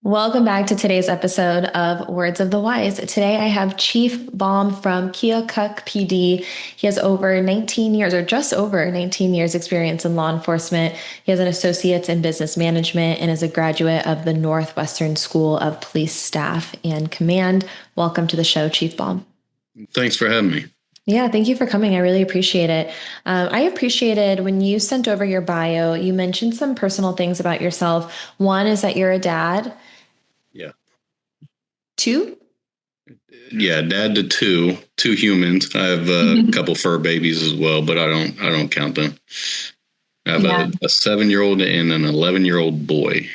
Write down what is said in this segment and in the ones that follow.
Welcome back to today's episode of Words of the Wise. Today I have Chief Baum from Keokuk PD. He has over 19 years, or just over 19 years experience in law enforcement. He has an associate's in business management and is a graduate of the Northwestern School of Police Staff and Command. Welcome to the show, Chief Baum. Thanks for having me. Yeah, thank you for coming. I really appreciate it. I appreciated when you sent over your bio, you mentioned some personal things about yourself. One is that you're a dad. Yeah. Two? Yeah, dad to two humans. I have a couple fur babies as well, but I don't count them. I have Yeah. a 7-year-old and an 11-year-old boy.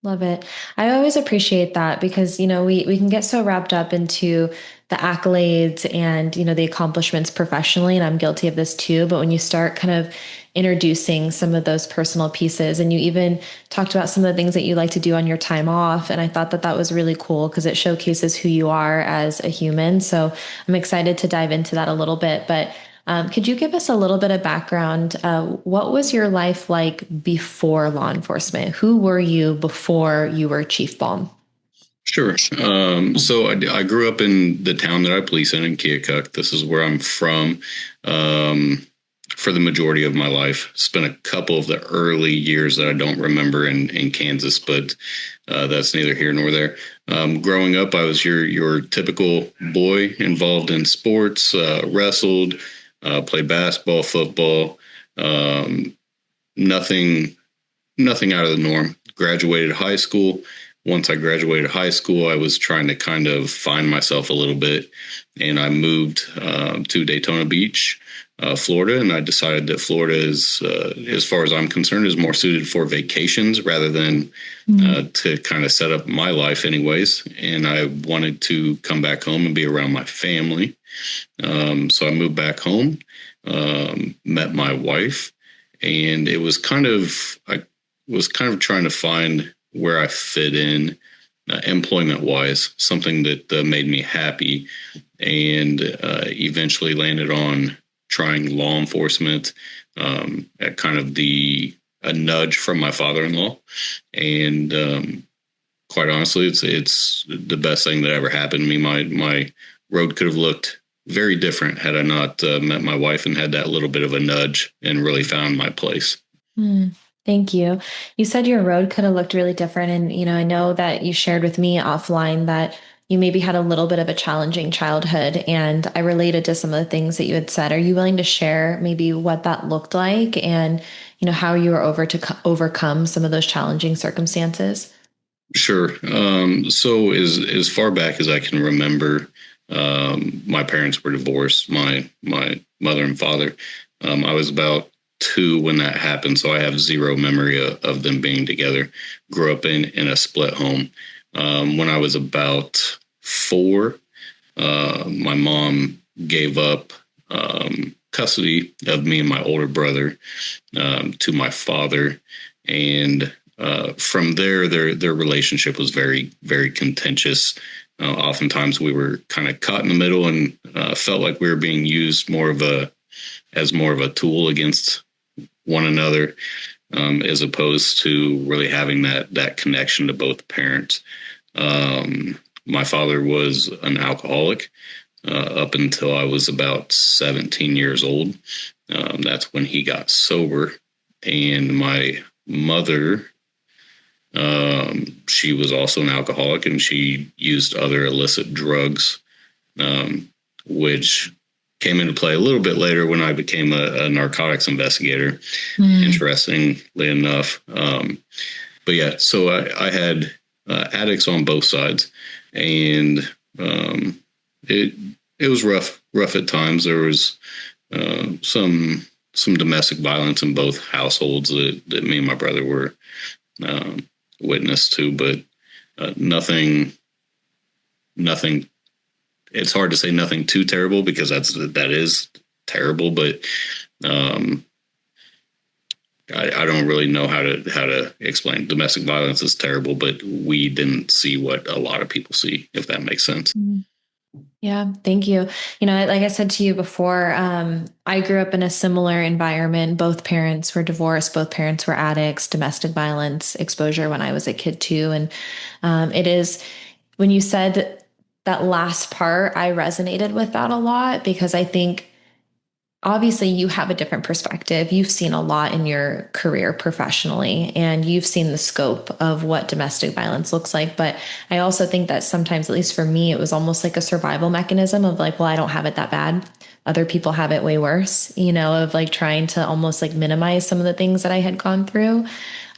Love it. I always appreciate that because, we can get so wrapped up into the accolades and, the accomplishments professionally, and I'm guilty of this too. But when you start kind of introducing some of those personal pieces, and you even talked about some of the things that you like to do on your time off, and I thought that that was really cool because it showcases who you are as a human. So I'm excited to dive into that a little bit. But could you give us a little bit of background? What was your life like before law enforcement? Who were you before you were Chief Baum? Sure. So I grew up in the town that I police in Keokuk. This is where I'm from. For the majority of my life, spent a couple of the early years that I don't remember in Kansas, but that's neither here nor there. Growing up, I was your typical boy involved in sports, wrestled, played basketball, football, nothing nothing out of the norm. Graduated high school. Once I graduated high school, I was trying to kind of find myself a little bit, and I moved to Daytona Beach, Florida, and I decided that Florida is, as far as I'm concerned, is more suited for vacations rather than to kind of set up my life anyways. And I wanted to come back home and be around my family. So I moved back home, met my wife, and I was kind of trying to find where I fit in employment wise, something that made me happy, and eventually landed on trying law enforcement at kind of a nudge from my father-in-law. And quite honestly, it's the best thing that ever happened to me. My road could have looked very different had I not met my wife and had that little bit of a nudge and really found my place. Mm, thank you. You said your road could have looked really different. And, I know that you shared with me offline that you maybe had a little bit of a challenging childhood. And I related to some of the things that you had said. Are you willing to share maybe what that looked like and, how you were overcome some of those challenging circumstances? Sure. So as far back as I can remember, my parents were divorced. My mother and father. I was about 2 when that happened, so I have zero memory of them being together. Grew up in a split home. When I was about 4, my mom gave up custody of me and my older brother to my father, and from there, their relationship was very, very contentious. Oftentimes, we were kind of caught in the middle and felt like we were being used as more of a tool against one another, as opposed to really having that connection to both parents. My father was an alcoholic up until I was about 17 years old. That's when he got sober, and my mother, she was also an alcoholic, and she used other illicit drugs, which came into play a little bit later when I became a narcotics investigator, interestingly enough. But yeah, so I had addicts on both sides, and it was rough at times. There was some domestic violence in both households that me and my brother were witness to, but nothing. It's hard to say nothing too terrible because that is terrible, but I don't really know how to explain. Domestic violence is terrible, but we didn't see what a lot of people see, if that makes sense. Yeah, thank you. Like I said to you before, I grew up in a similar environment. Both parents were divorced, both parents were addicts, domestic violence exposure when I was a kid too. And it is when you said that last part, I resonated with that a lot because I think obviously you have a different perspective. You've seen a lot in your career professionally, and you've seen the scope of what domestic violence looks like. But I also think that sometimes, at least for me, it was almost like a survival mechanism of like, well, I don't have it that bad. Other people have it way worse, of like trying to almost like minimize some of the things that I had gone through.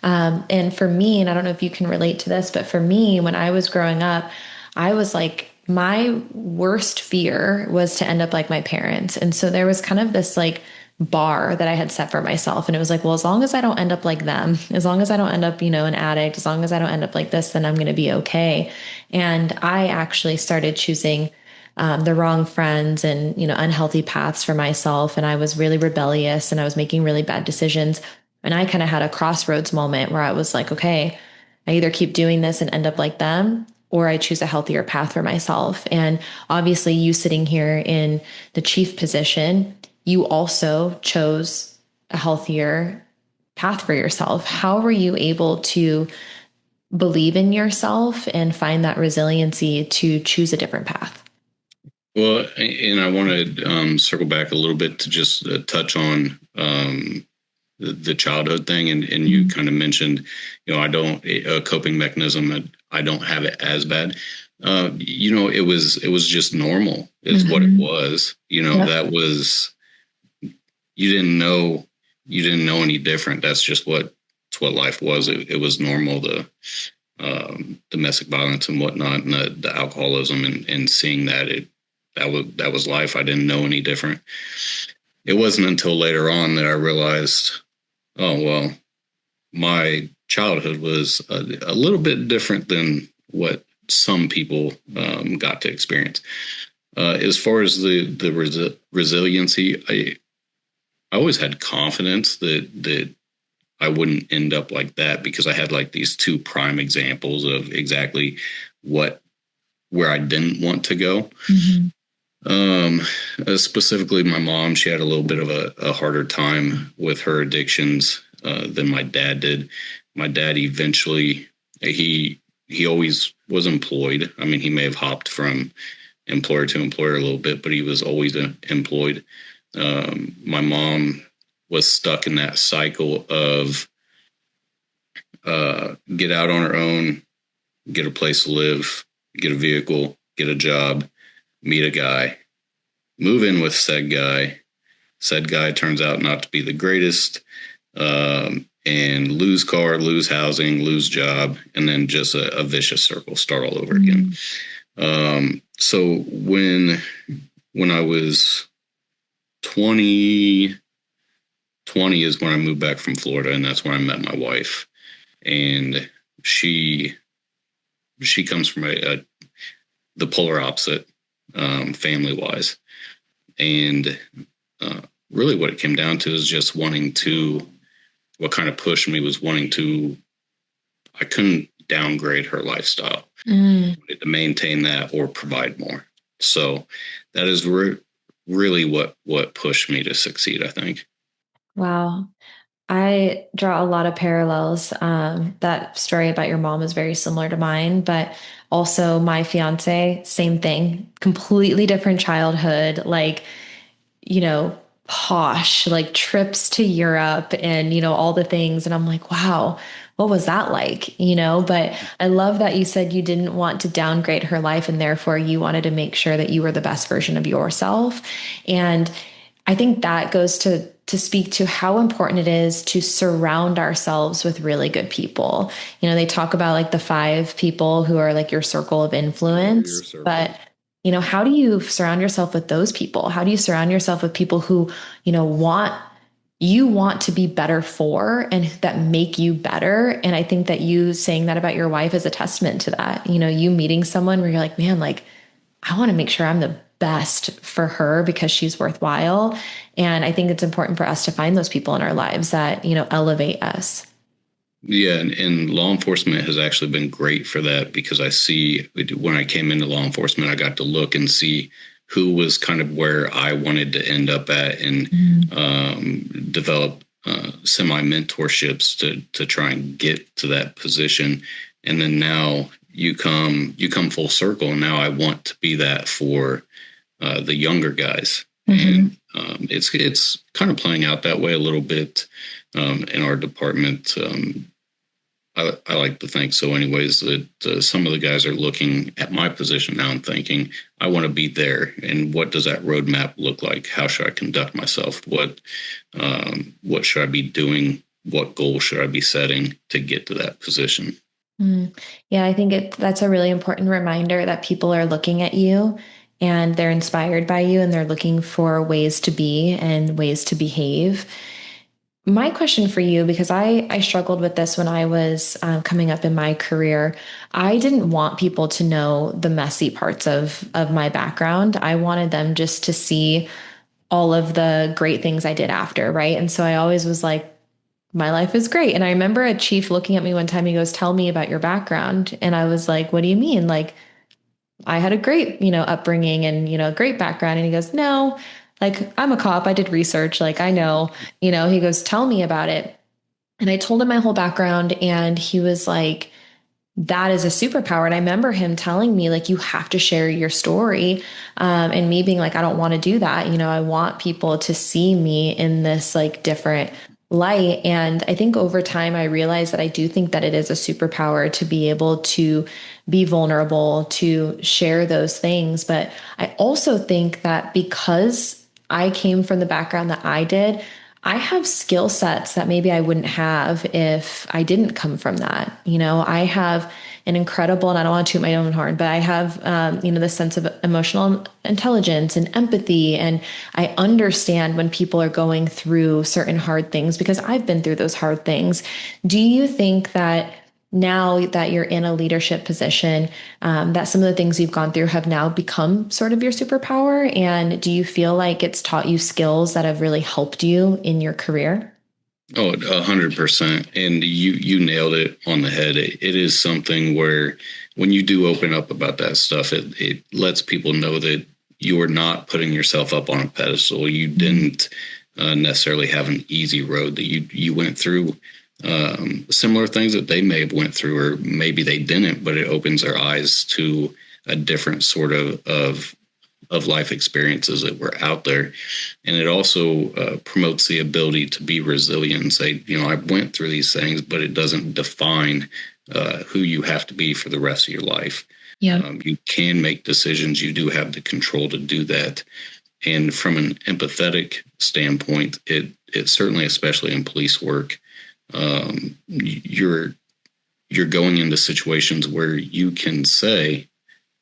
And for me, and I don't know if you can relate to this, but for me, when I was growing up, I was like, my worst fear was to end up like my parents. And so there was kind of this like bar that I had set for myself. And it was like, well, as long as I don't end up like them, as long as I don't end up, an addict, as long as I don't end up like this, then I'm going to be okay. And I actually started choosing the wrong friends and, unhealthy paths for myself. And I was really rebellious and I was making really bad decisions. And I kind of had a crossroads moment where I was like, okay, I either keep doing this and end up like them, or I choose a healthier path for myself. And obviously, you sitting here in the chief position, you also chose a healthier path for yourself. How were you able to believe in yourself and find that resiliency to choose a different path? Well, and I want to circle back a little bit to just touch on the childhood thing, and you kind of mentioned, I don't a coping mechanism. I don't have it as bad. It was just normal, is what it was. Yep. That was you didn't know any different. That's just what life was. It was normal. The domestic violence and whatnot, and the alcoholism, and seeing that was life. I didn't know any different. It wasn't until later on that I realized, oh well, my childhood was a little bit different than what some people got to experience. As far as the resiliency, I always had confidence that I wouldn't end up like that, because I had like these two prime examples of exactly where I didn't want to go. Mm-hmm. Um, Specifically, my mom, she had a little bit of a harder time with her addictions than my dad did. My dad eventually, he always was employed. I mean, he may have hopped from employer to employer a little bit, but he was always employed. My mom was stuck in that cycle of get out on her own, get a place to live, get a vehicle, get a job, meet a guy, move in with said guy. Said guy turns out not to be the greatest, and lose car, lose housing, lose job, and then just a vicious circle, start all over again. So when I was 20 is when I moved back from Florida, and that's when I met my wife. And she comes from the polar opposite, family wise. And really what it came down to is just what kind of pushed me was I couldn't downgrade her lifestyle. I wanted to maintain that or provide more. So that is really what pushed me to succeed, I think. Wow. I draw a lot of parallels. That story about your mom is very similar to mine, but also my fiance, same thing, completely different childhood, like, posh, like trips to Europe and, all the things. And I'm like, wow, what was that like? But I love that you said you didn't want to downgrade her life and therefore you wanted to make sure that you were the best version of yourself. And I think that goes to speak to how important it is to surround ourselves with really good people. They talk about like the 5 people who are like your circle of Your influence, circle. but how do you surround yourself with those people? How do you surround yourself with people who, want to be better for and that make you better? And I think that you saying that about your wife is a testament to that. You meeting someone where you're like, man, like I want to make sure I'm the best for her because she's worthwhile. And I think it's important for us to find those people in our lives that, elevate us. Yeah, and law enforcement has actually been great for that because I see when I came into law enforcement, I got to look and see who was kind of where I wanted to end up at and Mhm. develop semi mentorships to try and get to that position. And then now you come full circle. Now I want to be that for the younger guys, and Mhm. it's kind of playing out that way a little bit in our department. I like to think so, anyways, that some of the guys are looking at my position now and thinking, I want to be there. And what does that roadmap look like? How should I conduct myself? What should I be doing? What goal should I be setting to get to that position? Mm. Yeah, I think that's a really important reminder that people are looking at you and they're inspired by you and they're looking for ways to be and ways to behave. My question for you, because I struggled with this when I was coming up in my career, I didn't want people to know the messy parts of my background. I wanted them just to see all of the great things I did after, right? And so I always was like, my life is great. And I remember a chief looking at me one time, he goes, "Tell me about your background." And I was like, "What do you mean?" Like, I had a great, upbringing and, a great background. And he goes, "No, like I'm a cop. I did research. Like I know, he goes, "Tell me about it." And I told him my whole background and he was like, "That is a superpower." And I remember him telling me, like, you have to share your story. And me being like, I don't want to do that. I want people to see me in this like different light. And I think over time, I realized that I do think that it is a superpower to be able to be vulnerable, to share those things. But I also think that because I came from the background that I did, I have skill sets that maybe I wouldn't have if I didn't come from that. I have an incredible, and I don't want to toot my own horn, but I have, this sense of emotional intelligence and empathy. And I understand when people are going through certain hard things because I've been through those hard things. Do you think that now that you're in a leadership position, that some of the things you've gone through have now become sort of your superpower? And do you feel like it's taught you skills that have really helped you in your career? Oh, 100%. And you nailed it on the head. It is something where when you do open up about that stuff, it lets people know that you are not putting yourself up on a pedestal. You didn't necessarily have an easy road, that you went through similar things that they may have went through, or maybe they didn't, but it opens their eyes to a different sort of life experiences that were out there. And it also promotes the ability to be resilient and say, I went through these things, but it doesn't define who you have to be for the rest of your life. Yeah. You can make decisions. You do have the control to do that. And from an empathetic standpoint, it certainly, especially in police work, you're going into situations where you can say,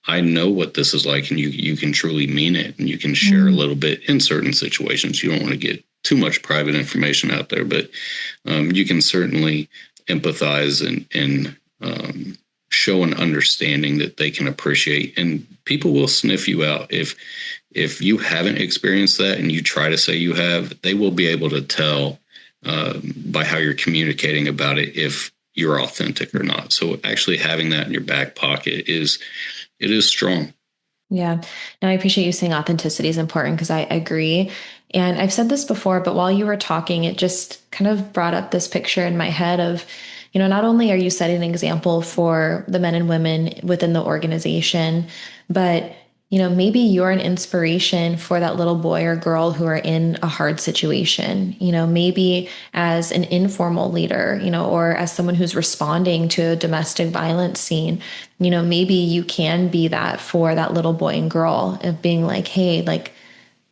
I know what this is like, and you can truly mean it, and you can share a Mm. little bit in certain situations. You don't want to get too much private information out there, but you can certainly empathize and show an understanding that they can appreciate, and people will sniff you out if you haven't experienced that and you try to say you have. They will be able to tell by how you're communicating about it if you're authentic or not. So actually having that in your back pocket is strong. Yeah. No, I appreciate you saying authenticity is important because I agree. And I've said this before, but while you were talking, it just kind of brought up this picture in my head of, not only are you setting an example for the men and women within the organization, but maybe you're an inspiration for that little boy or girl who are in a hard situation, maybe as an informal leader, or as someone who's responding to a domestic violence scene, maybe you can be that for that little boy and girl of being like, hey, like,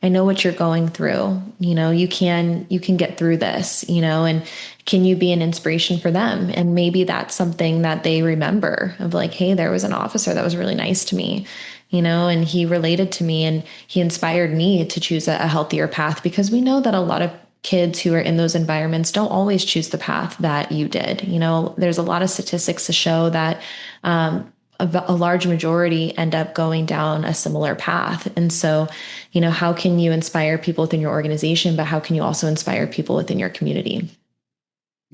I know what you're going through. You can get through this, and can you be an inspiration for them? And maybe that's something that they remember of like, hey, there was an officer that was really nice to me, and he related to me and he inspired me to choose a healthier path because we know that a lot of kids who are in those environments don't always choose the path that you did. There's a lot of statistics to show that a large majority end up going down a similar path. And so, how can you inspire people within your organization, but how can you also inspire people within your community?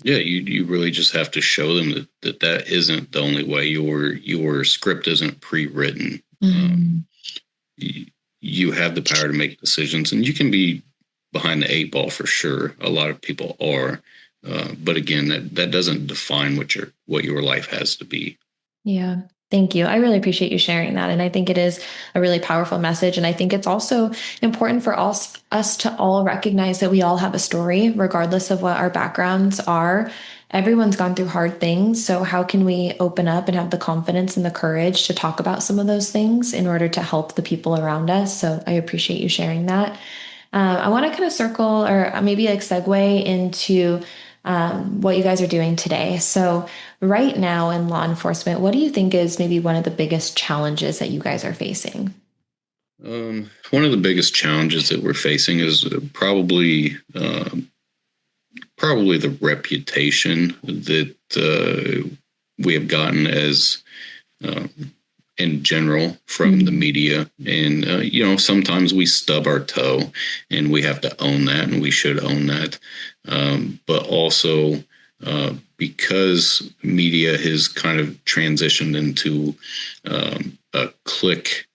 Yeah, you really just have to show them that isn't the only way. Your script isn't pre-written. Mhm. You, you have the power to make decisions, and you can be behind the eight ball for sure. A lot of people are, but again, that doesn't define what your life has to be. Yeah. Thank you. I really appreciate you sharing that. And I think it is a really powerful message. And I think it's also important for us to all recognize that we all have a story, regardless of what our backgrounds are. Everyone's gone through hard things. So, how can we open up and have the confidence and the courage to talk about some of those things in order to help the people around us? So, I appreciate you sharing that. I want to kind of circle or maybe like segue into what you guys are doing today. So, right now in law enforcement, what do you think is maybe one of the biggest challenges that you guys are facing? One of the biggest challenges that we're facing is probably the reputation that we have gotten as uh, in general from the Mhm. media. And, sometimes we stub our toe and we have to own that, and we should own that. But also, because media has kind of transitioned into a click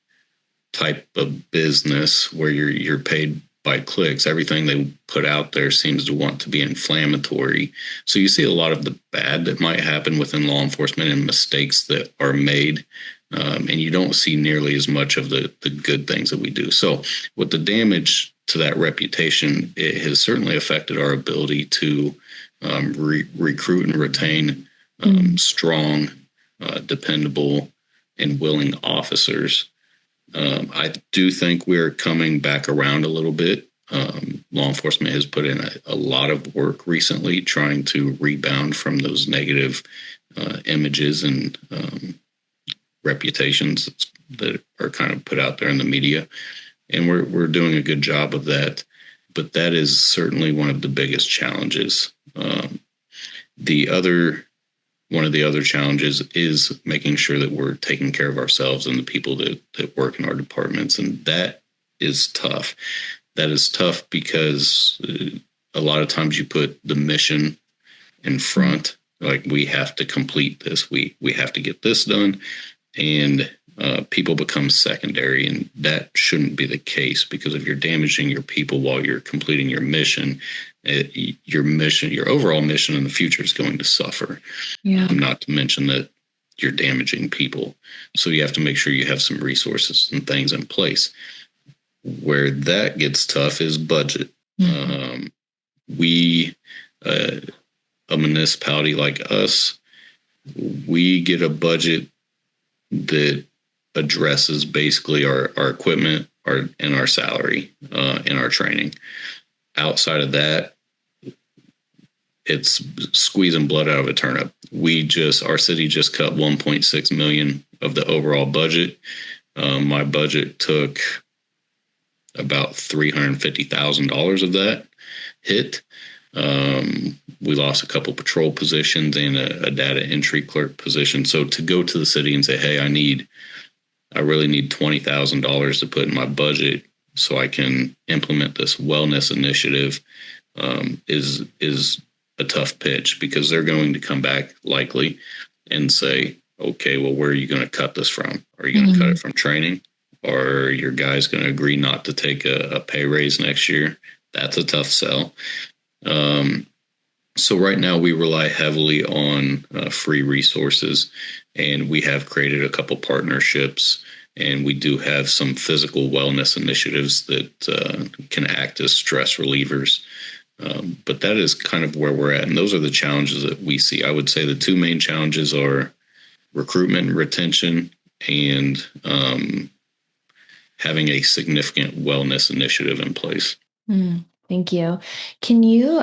type of business where you're paid by clicks. Everything they put out there seems to want to be inflammatory. So you see a lot of the bad that might happen within law enforcement and mistakes that are made. And you don't see nearly as much of the good things that we do. So with the damage to that reputation, it has certainly affected our ability to recruit and retain Mm. strong, dependable, and willing officers. I do think we're coming back around a little bit. Law enforcement has put in a lot of work recently trying to rebound from those negative images and reputations that are kind of put out there in the media, and we're doing a good job of that. But that is certainly one of the biggest challenges. The other One of the other challenges is making sure that we're taking care of ourselves and the people that work in our departments. And that is tough. That is tough because a lot of times you put the mission in front. Like, we have to complete this. We have to get this done. And people become secondary. And that shouldn't be the case, because if you're damaging your people while you're completing your mission, your overall mission in the future is going to suffer. Yeah. Not to mention that you're damaging people. So you have to make sure you have some resources and things in place. Where that gets tough is budget. Mhm. We, a municipality like us, we get a budget that addresses basically our equipment, and our salary, and our training. Outside of that, it's squeezing blood out of a turnip. Our city just cut 1.6 million of the overall budget. My budget took about $350,000 of that hit. We lost a couple patrol positions and a data entry clerk position. So to go to the city and say, "Hey, I really need $20,000 to put in my budget so I can implement this wellness initiative," is a tough pitch, because they're going to come back likely and say, "Okay, well, where are you going to cut this from? Are you going to cut it Mhm. from training? Or are your guys going to agree not to take a pay raise next year?" That's a tough sell. Um, so right now we rely heavily on free resources, and we have created a couple partnerships, and we do have some physical wellness initiatives that can act as stress relievers. But that is kind of where we're at, and those are the challenges that we see. I would say the two main challenges are recruitment and retention, and having a significant wellness initiative in place. Thank you. Can you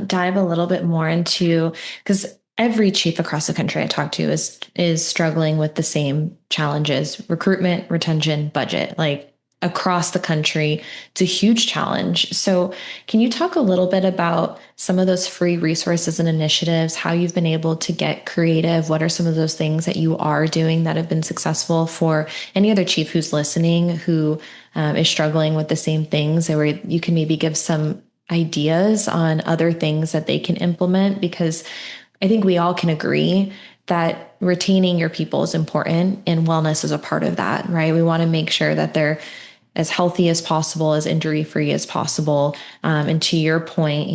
dive a little bit more into, because every chief across the country I talk to is struggling with the same challenges: recruitment, retention, budget, like across the country. It's a huge challenge. So can you talk a little bit about some of those free resources and initiatives, how you've been able to get creative? What are some of those things that you are doing that have been successful for any other chief who's listening, who is struggling with the same things, or where you can maybe give some ideas on other things that they can implement, because I think we all can agree that retaining your people is important and wellness is a part of that, right? We want to make sure that they're as healthy as possible, as injury free as possible. And to your point,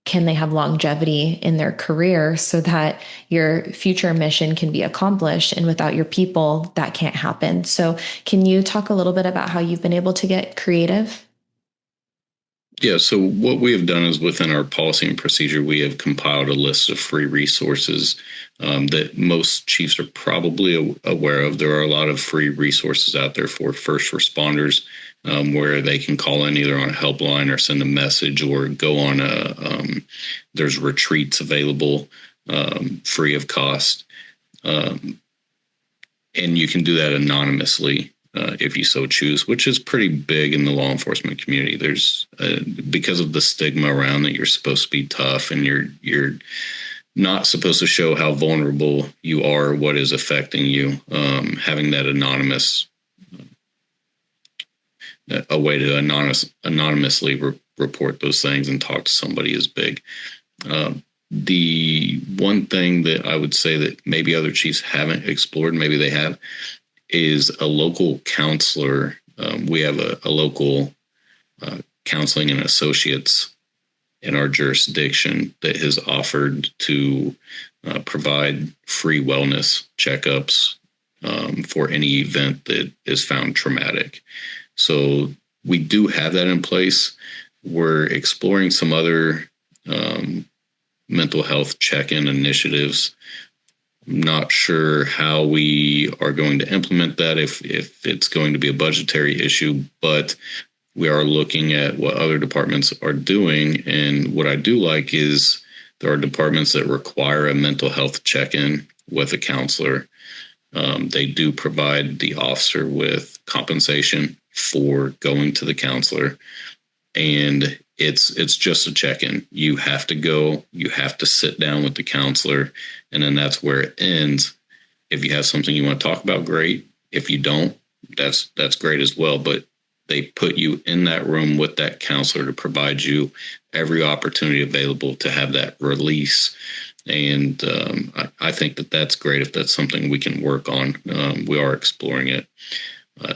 can they have longevity in their career so that your future mission can be accomplished? And without your people, that can't happen. So, can you talk a little bit about how you've been able to get creative? Yeah, so what we have done is within our policy and procedure, we have compiled a list of free resources that most chiefs are probably aware of. There are a lot of free resources out there for first responders where they can call in either on a helpline or send a message or go on there's retreats available free of cost. And you can do that anonymously if you so choose, which is pretty big in the law enforcement community. There's because of the stigma around that you're supposed to be tough and you're not supposed to show how vulnerable you are, what is affecting you. Having that anonymous, a way to anonymously report those things and talk to somebody is big. The one thing that I would say that maybe other chiefs haven't explored, maybe they have, is a local counselor. We have a local counseling and associates in our jurisdiction that has offered to provide free wellness checkups for any event that is found traumatic. So we do have that in place. We're exploring some other mental health check-in initiatives. I'm not sure how we are going to implement that, if it's going to be a budgetary issue, but we are looking at what other departments are doing. And what I do like is there are departments that require a mental health check-in with a counselor. They do provide the officer with compensation for going to the counselor. And it's just a check-in. You have to go, you have to sit down with the counselor, and then that's where it ends. If you have something you want to talk about, great. If you don't, that's great as well. But they put you in that room with that counselor to provide you every opportunity available to have that release. And I think that that's great if that's something we can work on. We are exploring it.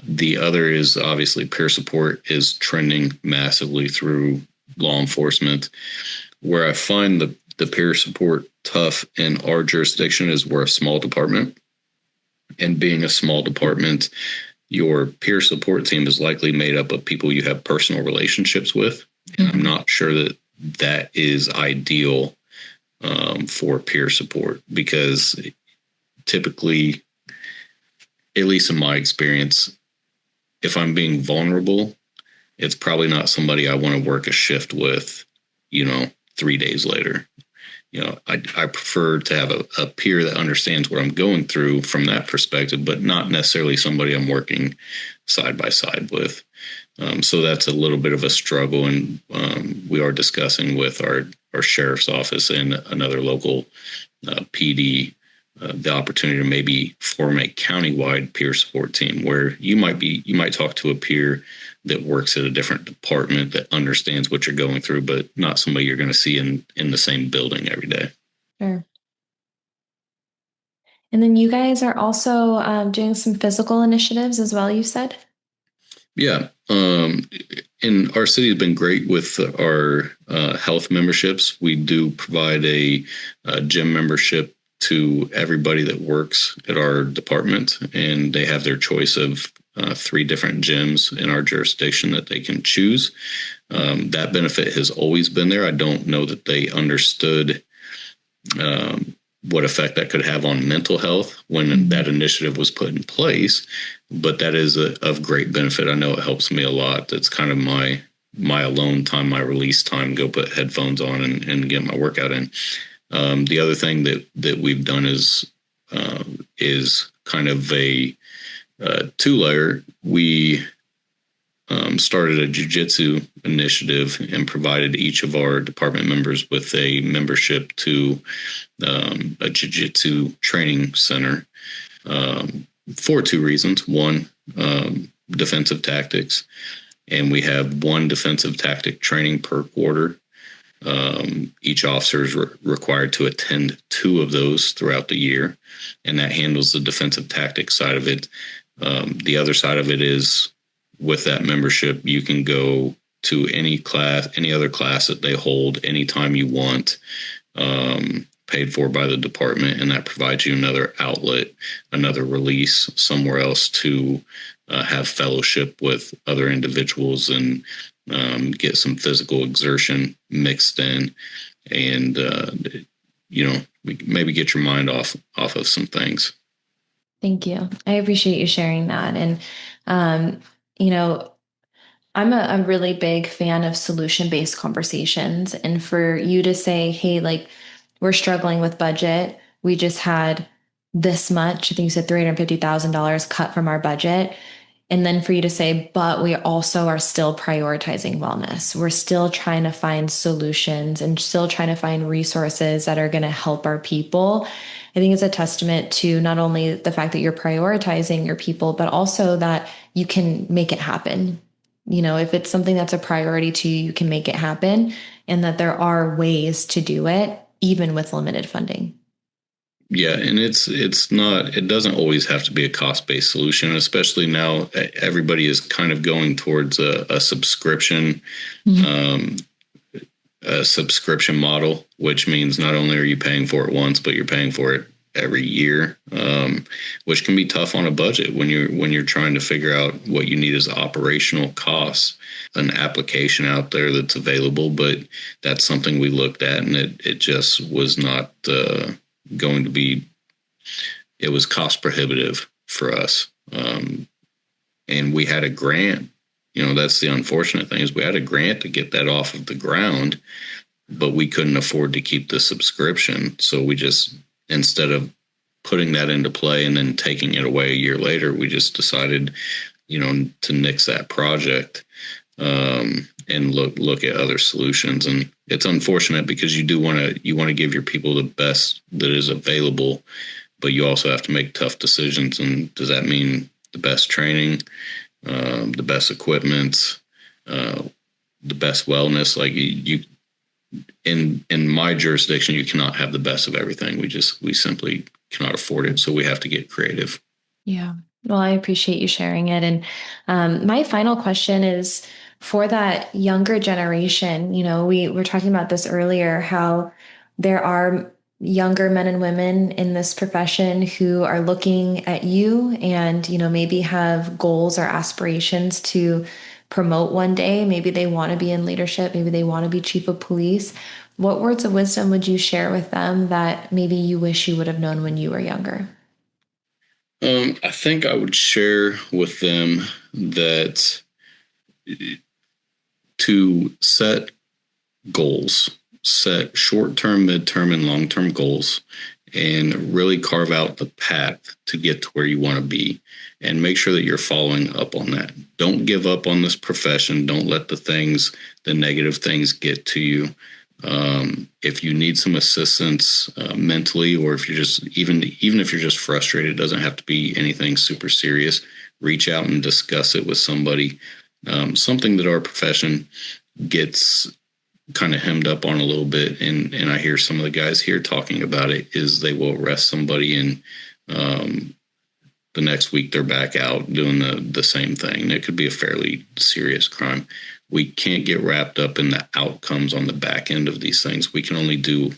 The other is obviously peer support is trending massively through law enforcement. Where I find the peer support tough in our jurisdiction is we're a small department. And being a small department, your peer support team is likely made up of people you have personal relationships with. And I'm not sure that that is ideal for peer support, because typically, at least in my experience, if I'm being vulnerable, it's probably not somebody I want to work a shift with, 3 days later. I prefer to have a peer that understands what I'm going through from that perspective, but not necessarily somebody I'm working side by side with. So that's a little bit of a struggle, and we are discussing with our sheriff's office and another local PD the opportunity to maybe form a countywide peer support team where you might talk to a peer that works at a different department that understands what you're going through, but not somebody you're going to see in the same building every day. Sure. And then you guys are also doing some physical initiatives as well, you said? Yeah. And our city has been great with our health memberships. We do provide a gym membership to everybody that works at our department, and they have their choice of 3 different gyms in our jurisdiction that they can choose. That benefit has always been there. I don't know that they understood what effect that could have on mental health when that initiative was put in place, but that is of great benefit. I know it helps me a lot. That's kind of my alone time, my release time, go put headphones on and get my workout in. The other thing that we've done is kind of a 2-layer. We started a jiu-jitsu initiative and provided each of our department members with a membership to a jiu-jitsu training center for 2 reasons. One, defensive tactics. and we have one defensive tactic training per quarter. Each officer is required to attend 2 of those throughout the year, and that handles the defensive tactics side of it. The other side of it is, with that membership, you can go to any other class that they hold anytime you want, paid for by the department, and that provides you another outlet, another release somewhere else to have fellowship with other individuals and get some physical exertion mixed in, and maybe get your mind off of some things. Thank you. I appreciate you sharing that. And, you know, I'm a really big fan of solution-based conversations. And for you to say, hey, like, we're struggling with budget. We just had this much, I think you said $350,000 cut from our budget. And then for you to say, but we also are still prioritizing wellness. We're still trying to find solutions and still trying to find resources that are going to help our people. I think it's a testament to not only the fact that you're prioritizing your people, but also that you can make it happen. If it's something that's a priority to you, you can make it happen, and that there are ways to do it, even with limited funding. Yeah, and it doesn't always have to be a cost-based solution, especially now everybody is kind of going towards a subscription, a subscription model, which means not only are you paying for it once, but you're paying for it every year, which can be tough on a budget when you're trying to figure out what you need as operational costs. An application out there that's available, but that's something we looked at, and it just was not going to be. It was cost prohibitive for us, and we had a grant. That's the unfortunate thing, is we had a grant to get that off of the ground, but we couldn't afford to keep the subscription. So we just, instead of putting that into play and then taking it away a year later, we just decided, to nix that project, and look at other solutions. And it's unfortunate because you want to give your people the best that is available, but you also have to make tough decisions. And does that mean the best training, the best equipment, the best wellness? Like you in my jurisdiction, you cannot have the best of everything. We simply cannot afford it. So we have to get creative. Yeah. Well, I appreciate you sharing it. And my final question is for that younger generation. We were talking about this earlier, how there are younger men and women in this profession who are looking at you and, maybe have goals or aspirations to promote one day. Maybe they want to be in leadership. Maybe they want to be chief of police. What words of wisdom would you share with them that maybe you wish you would have known when you were younger? I think I would share with them that to set goals, set short-term, mid-term, and long-term goals, and really carve out the path to get to where you want to be, and make sure that you're following up on that. Don't give up on this profession. Don't let the negative things get to you. If you need some assistance mentally, or if you're just even if you're just frustrated, it doesn't have to be anything super serious. Reach out and discuss it with somebody. Something that our profession gets kind of hemmed up on a little bit, and I hear some of the guys here talking about it, is they will arrest somebody, and the next week they're back out doing the same thing. It could be a fairly serious crime. We can't get wrapped up in the outcomes on the back end of these things. We can only do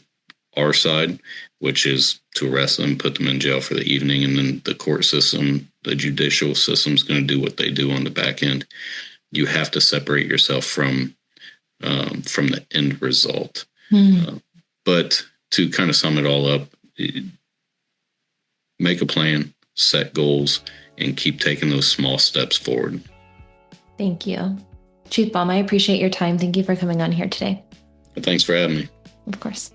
our side, which is to arrest them, put them in jail for the evening, and then the court system, the judicial system, is going to do what they do on the back end. You have to separate yourself from the end result. But to kind of sum it all up, make a plan, set goals, and keep taking those small steps forward. Thank you. Chief Baum, I appreciate your time. Thank you for coming on here today. Thanks for having me. Of course.